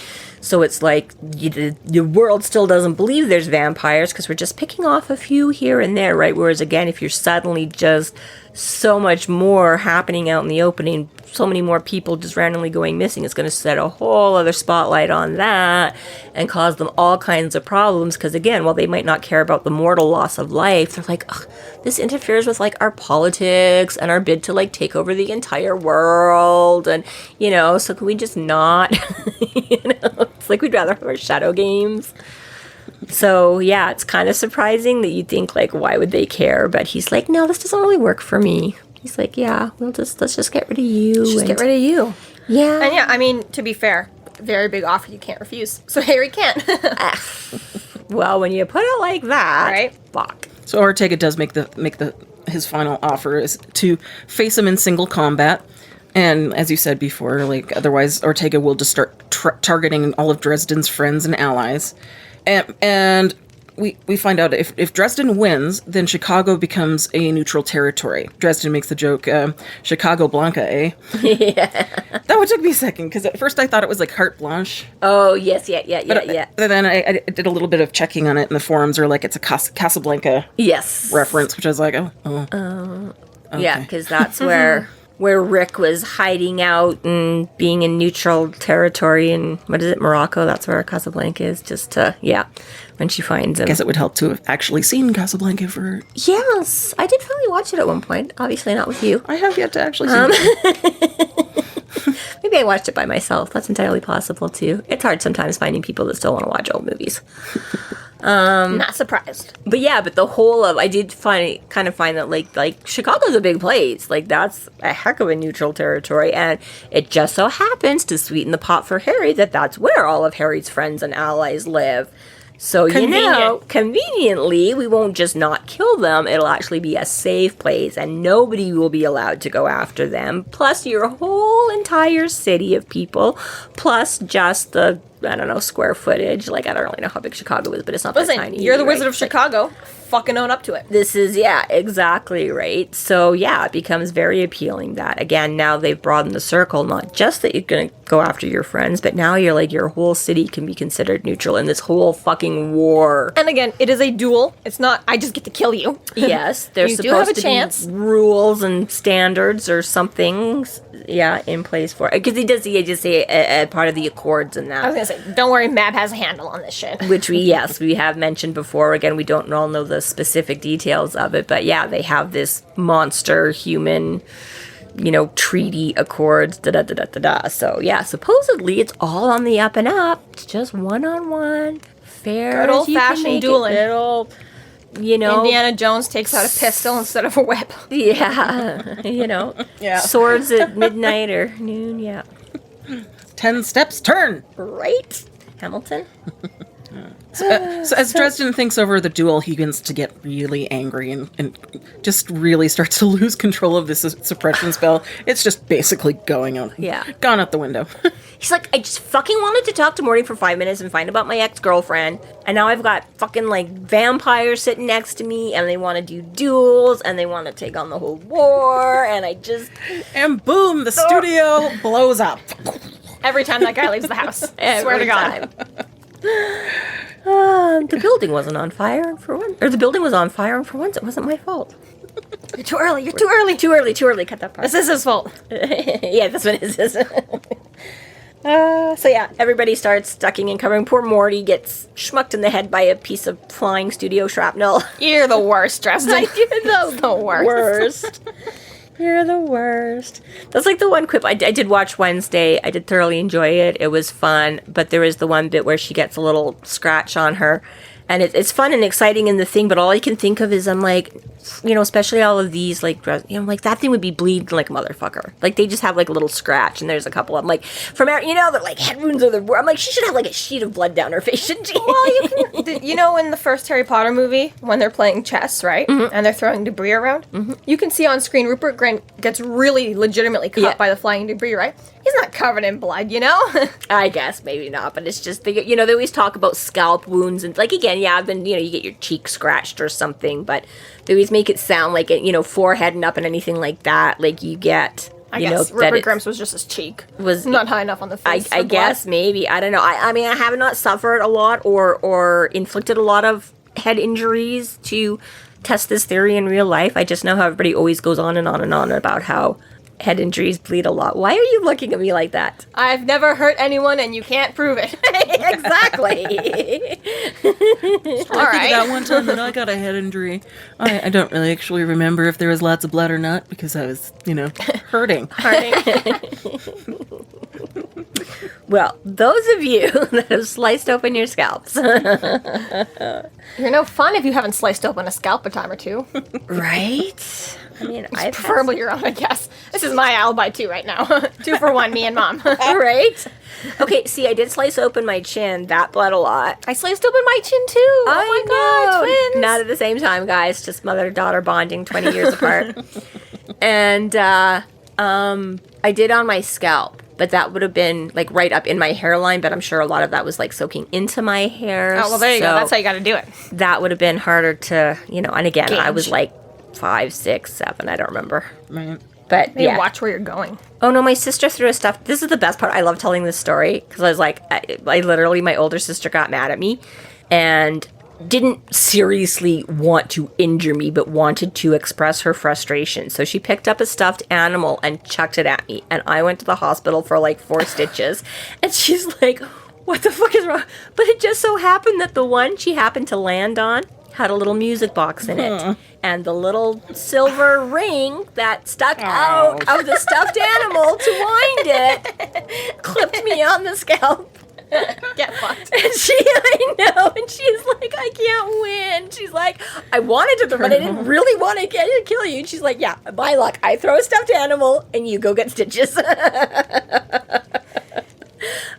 So it's like the world still doesn't believe there's vampires because we're just picking off a few here and there, right? Whereas again, if you're suddenly just so much more happening out in the opening, so many more people just randomly going missing, it's going to set a whole other spotlight on that and cause them all kinds of problems. Because again, while they might not care about the mortal loss of life, they're like, ugh, this interferes with like our politics and our bid to like take over the entire world. And, so can we just not, it's like we'd rather have our shadow games. So, yeah, it's kind of surprising that you think, like, why would they care? But he's like, no, this doesn't really work for me. He's like, yeah, let's just get rid of you. Just get rid of you. Yeah. And yeah, I mean, to be fair, very big offer you can't refuse. So Harry can't. Well, when you put it like that, right? Fuck. So Ortega does make his final offer is to face him in single combat. And as you said before, like, otherwise Ortega will just start targeting all of Dresden's friends and allies. And we find out if Dresden wins, then Chicago becomes a neutral territory. Dresden makes the joke, Chicago Blanca, eh? Yeah. That one took me a second, because at first I thought it was like carte blanche. Oh, yes, yeah. But then I did a little bit of checking on it, and the forums are like, it's a Casablanca reference, which I was like, oh. Okay. Yeah, because that's where Rick was hiding out and being in neutral territory in, what is it, Morocco? That's where Casablanca is, just to, when she finds him. I guess it would help to have actually seen Casablanca for... Yes, I did finally watch it at one point. Obviously not with you. I have yet to actually see it. Maybe maybe I watched it by myself. That's entirely possible, too. It's hard sometimes finding people that still want to watch old movies. Not surprised. But yeah, but the whole of, I did find that, like, Chicago's a big place. Like, that's a heck of a neutral territory. And it just so happens to sweeten the pot for Harry that that's where all of Harry's friends and allies live. So, conveniently, we won't just not kill them. It'll actually be a safe place, and nobody will be allowed to go after them. Plus, your whole entire city of people, plus just the, I don't know, square footage. Like, I don't really know how big Chicago is, but it's not that tiny. You're the Wizard of Chicago. Fucking own up to it. This is, exactly right. So, it becomes very appealing that, again, now they've broadened the circle, not just that you're going to go after your friends, but now you're like, your whole city can be considered neutral in this whole fucking war. And again, it is a duel. It's not, I just get to kill you. Yes, there's supposed to be rules and standards or something, in place for it. Because he does say a part of the accords and that. I was going to say, don't worry, Mab has a handle on this shit. Which we have mentioned before. Again, we don't all know the specific details of it, but they have this monster human, treaty accords, da-da-da-da-da-da. So, supposedly it's all on the up and up. It's just one-on-one, fair. Good old-fashioned dueling. Indiana Jones takes out a pistol instead of a whip. Swords at midnight or noon, 10 steps, turn! Right? Hamilton? So as Dresden thinks over the duel, he begins to get really angry and just really starts to lose control of this suppression spell. It's just basically going out. Gone out the window. He's like, I just fucking wanted to talk to Morty for 5 minutes and find about my ex-girlfriend. And now I've got fucking, like, vampires sitting next to me, and they want to do duels, and they want to take on the whole war, and I just... And boom, the studio blows up. Every time that guy leaves the house. Swear to God. The building wasn't on fire for once. Or the building was on fire, and for once it wasn't my fault. You're too early. You're too early. Too early. Cut that part. This is his fault. This one is his. Everybody starts ducking and covering. Poor Morty gets schmucked in the head by a piece of flying studio shrapnel. You're the worst, Dresden. You're the worst. You're the worst. That's like the one quip I did watch Wednesday. I did thoroughly enjoy it. It was fun. But there is the one bit where she gets a little scratch on her. And it's fun and exciting in the thing, but all I can think of is I'm like, especially all of these, like, like that thing would be bleeding like a motherfucker. Like, they just have, like, a little scratch, and there's a couple of them, like, from, that, like, head wounds are the worst. I'm like, she should have, like, a sheet of blood down her face, shouldn't she? Well, in the first Harry Potter movie, when they're playing chess, right, and they're throwing debris around, you can see on screen Rupert Grint gets really legitimately cut by the flying debris, right? He's not covered in blood, I guess, maybe not, but it's just, they always talk about scalp wounds, and, like, again, then, you get your cheek scratched or something, but they always make it sound like it, forehead and up and anything like that, like you get, I guess Rupert Grint's was just his cheek. Was not high enough on the face. I guess, maybe, I don't know. I mean, I have not suffered a lot or inflicted a lot of head injuries to test this theory in real life. I just know how everybody always goes on and on and on about how head injuries bleed a lot. Why are you looking at me like that? I've never hurt anyone, and you can't prove it. Exactly. All right. That one time that I got a head injury, I don't really actually remember if there was lots of blood or not because I was, hurting. Well, those of you that have sliced open your scalps. You're no fun if you haven't sliced open a scalp a time or two. Right? I mean, I preferably your own, I guess. This is my alibi, too, right now. 2 for 1, me and Mom. Right? Okay, see, I did slice open my chin. That bled a lot. I sliced open my chin, too. Oh, my God, twins. Not at the same time, guys. Just mother-daughter bonding 20 years apart. And I did on my scalp. But that would have been, like, right up in my hairline. But I'm sure a lot of that was, like, soaking into my hair. Oh, well, there you go. That's how you got to do it. That would have been harder to, and again, gauge. I was, like, 5, 6, 7. I don't remember. Right. But, maybe watch where you're going. Oh, no, my sister threw a stuff. This is the best part. I love telling this story. Because I was like, I literally, my older sister got mad at me. And didn't seriously want to injure me, but wanted to express her frustration. So she picked up a stuffed animal and chucked it at me. And I went to the hospital for like 4 stitches. And she's like, what the fuck is wrong? But it just so happened that the one she happened to land on had a little music box in it. And the little silver ring that stuck out of the stuffed animal to wind it clipped me on the scalp. Get fucked. And I know, and she's like, I can't win. She's like, I wanted to, but I didn't really want to kill you. And she's like, yeah, my luck. I throw a stuffed animal, and you go get stitches.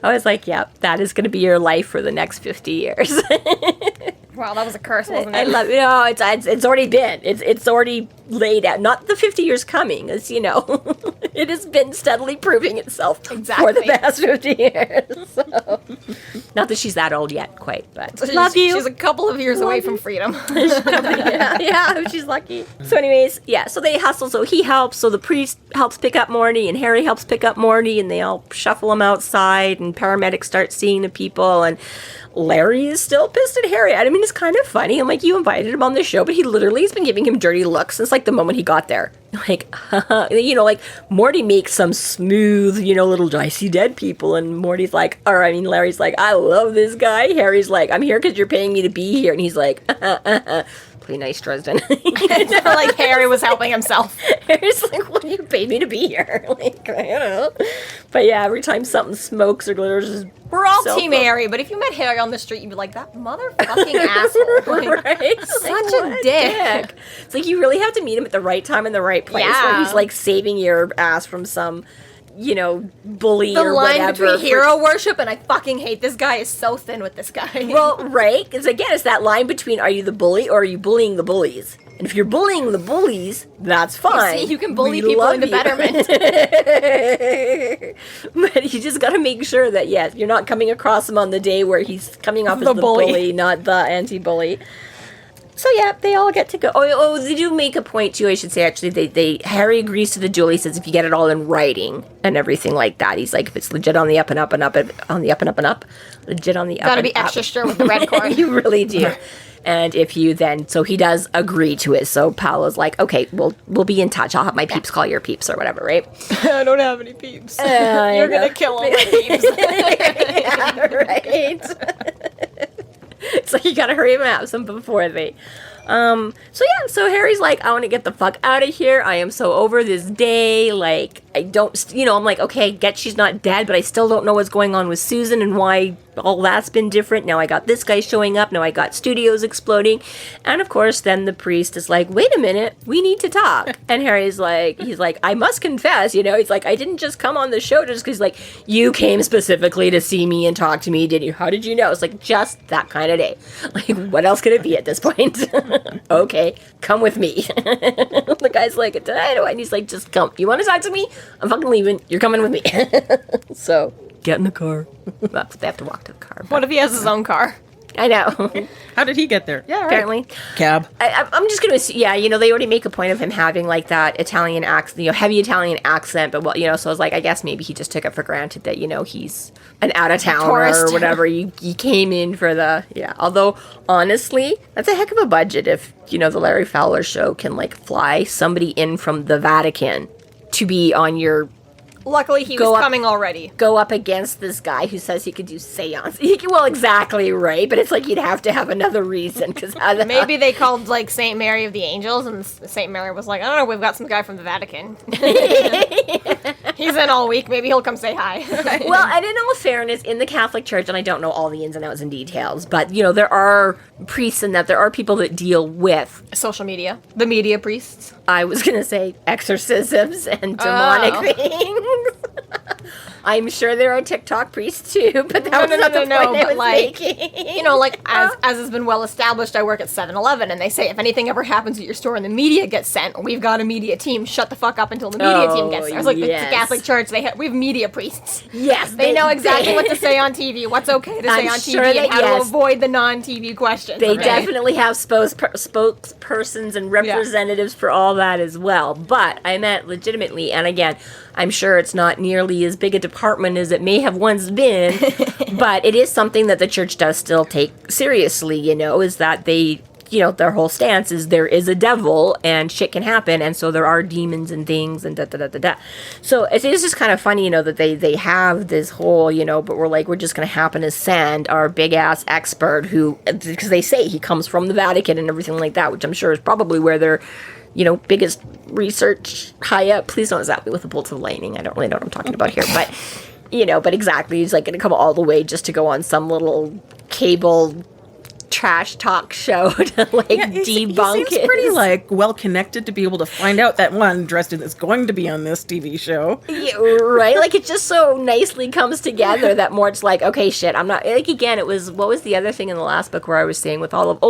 I was like, yeah, that is going to be your life for the next 50 years. Wow, that was a curse, wasn't it? I love it. No, it's already been. It's already laid out. Not the 50 years coming, as you know. It has been steadily proving itself for the past 50 years. So. Not that she's that old yet, quite, but So love you. She's a couple of years away from freedom. yeah, she's lucky. So anyways, yeah, so they hustle. So he helps. So the priest helps pick up Morty, and Harry helps pick up Morty, and they all shuffle him outside, and paramedics start seeing the people, and Larry is still pissed at Harry. I mean, it's kind of funny. I'm like, you invited him on the show, but he literally has been giving him dirty looks since, like, the moment he got there. Like, you know, like, Morty makes some smooth, you know, little, I see dead people, and Morty's like, Larry's like, I love this guy. Harry's like, I'm here because you're paying me to be here. And he's like, play nice, Dresden. Like Harry was helping himself. Harry's like, well, you paid me to be here. Like, I don't know. But yeah, every time something smokes or glitters, we're all Team Harry, but if you met Harry on the street, you'd be like, that motherfucking asshole. Like, right? Such a dick. It's like you really have to meet him at the right time in the right place where he's like saving your ass from some, you know, bully or whatever. The line between hero worship and I fucking hate this guy is so thin with this guy. Well, right? Because again, it's that line between are you the bully or are you bullying the bullies? And if you're bullying the bullies, that's fine. You see, you can bully people into betterment. But you just got to make sure that, yes, you're not coming across him on the day where he's coming off as the bully, not the anti-bully. So yeah, they all get to go. Oh, they do make a point too. I should say actually, they Harry agrees to the duel. He says if you get it all in writing and everything like that, he's like if it's legit on the up and up and up on the up and up and up, legit on the up. Gotta be extra sure with the red cord. You really do. And if you then, so he does agree to it. So Paolo's like, okay, we'll be in touch. I'll have my peeps call your peeps or whatever, right? I don't have any peeps. You're gonna kill all my peeps. Yeah, right. So you gotta hurry him out some before they. So Harry's like, I want to get the fuck out of here. I am so over this day. Like, I don't, I'm like, okay, get she's not dead, but I still don't know what's going on with Susan and why all that's been different. Now I got this guy showing up. Now I got studios exploding. And of course, then the priest is like, wait a minute, we need to talk. And Harry's like, I must confess, he's like, I didn't just come on the show just because, like, you came specifically to see me and talk to me, did you? How did you know? It's like, just that kind of day. Like, what else could it be at this point? Okay, come with me. The guy's like, I know. And he's like, just come. You want to talk to me? I'm fucking leaving. You're coming with me. So, get in the car. Well, they have to walk to the car. What if he has his own car? I know. How did he get there? Yeah, right. Apparently. Cab. I'm just going to, they already make a point of him having, like, that Italian accent, heavy Italian accent, but, well, so I was like, I guess maybe he just took it for granted that, he's an out-of-towner or whatever. You came in for the, Although, honestly, that's a heck of a budget if, the Larry Fowler show can, like, fly somebody in from the Vatican to be on your... Luckily, he was coming already. Go up against this guy who says he could do seance. Well, exactly right, but it's like you'd have to have another reason. Cause maybe they called, like, St. Mary of the Angels, and St. Mary was like, I don't know, we've got some guy from the Vatican. He's in all week. Maybe he'll come say hi. Well, and in all fairness, in the Catholic Church, and I don't know all the ins and outs and details, but, there are priests and that there are people that deal with... social media. The media priests. I was going to say exorcisms and demonic things. I'm sure there are TikTok priests too, but that was not the point I was making. As has been well established, I work at 7-Eleven, and they say if anything ever happens at your store and the media gets sent, we've got a media team. Shut the fuck up until the media team gets there. It's like the Catholic Church. We have media priests. Yes, they know exactly what to say on TV, what's okay to say on TV, and how to avoid the non-TV questions. They definitely have spokespersons and representatives for all that as well. But I meant legitimately, and again, I'm sure it's not nearly as big a department as it may have once been, but it is something that the church does still take seriously, is that they, their whole stance is there is a devil and shit can happen, and so there are demons and things and da-da-da-da-da. So it is just kind of funny, that they have this whole, but we're just going to happen to send our big-ass expert who, because they say he comes from the Vatican and everything like that, which I'm sure is probably where they're biggest research high up. Please don't zap me with a bolt of lightning. I don't really know what I'm talking about here, but but exactly, he's like going to come all the way just to go on some little cable trash talk show to He debunk seems pretty well connected to be able to find out that Dresden is going to be on this TV show. Yeah, right? Like, it just so nicely comes together that Mort's like, okay, shit, I'm not, again, it was, what was the other thing in the last book where I was saying with all of,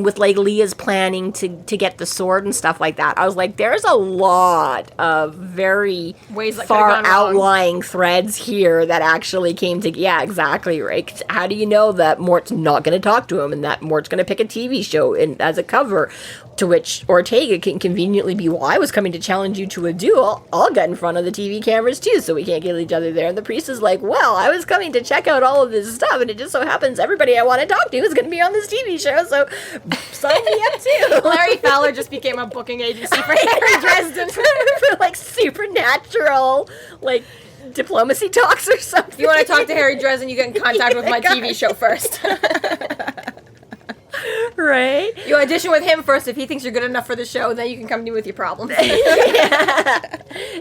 with Leah's planning to get the sword and stuff like that. I was like, there's a lot of very ways that far outlying threads here that actually came to, yeah, exactly, right? How do you know that Mort's not going to talk to him and that Mort's going to pick a TV show as a cover, to which Ortega can conveniently be, well, I was coming to challenge you to a duel. I'll get in front of the TV cameras too, so we can't kill each other there. And the priest is like, well, I was coming to check out all of this stuff, and it just so happens everybody I want to talk to is going to be on this TV show, so sign me up too. Larry Fowler just became a booking agency for Harry Dresden. For supernatural, diplomacy talks or something. If you want to talk to Harry Dresden, you get in contact with my TV show first. Right? You audition with him first. If he thinks you're good enough for the show, then you can come to me with your problems.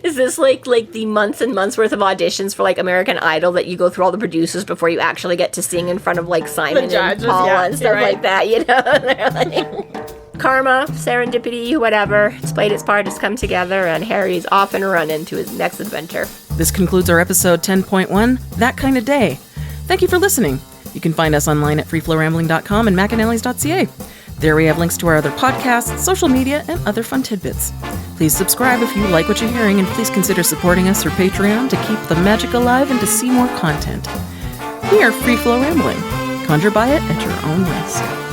Is this like the months and months worth of auditions for American Idol that you go through all the producers before you actually get to sing in front of Simon judges, and Paula yeah, and stuff like that, They're karma, serendipity, whatever. It's played its part, it's come together, and Harry's off and running to his next adventure. This concludes our episode 10.1, That Kind of Day. Thank you for listening. You can find us online at freeflowrambling.com and McAnally's.ca. There we have links to our other podcasts, social media, and other fun tidbits. Please subscribe if you like what you're hearing, and please consider supporting us through Patreon to keep the magic alive and to see more content. We are Free Flow Rambling. Conjure by it at your own risk.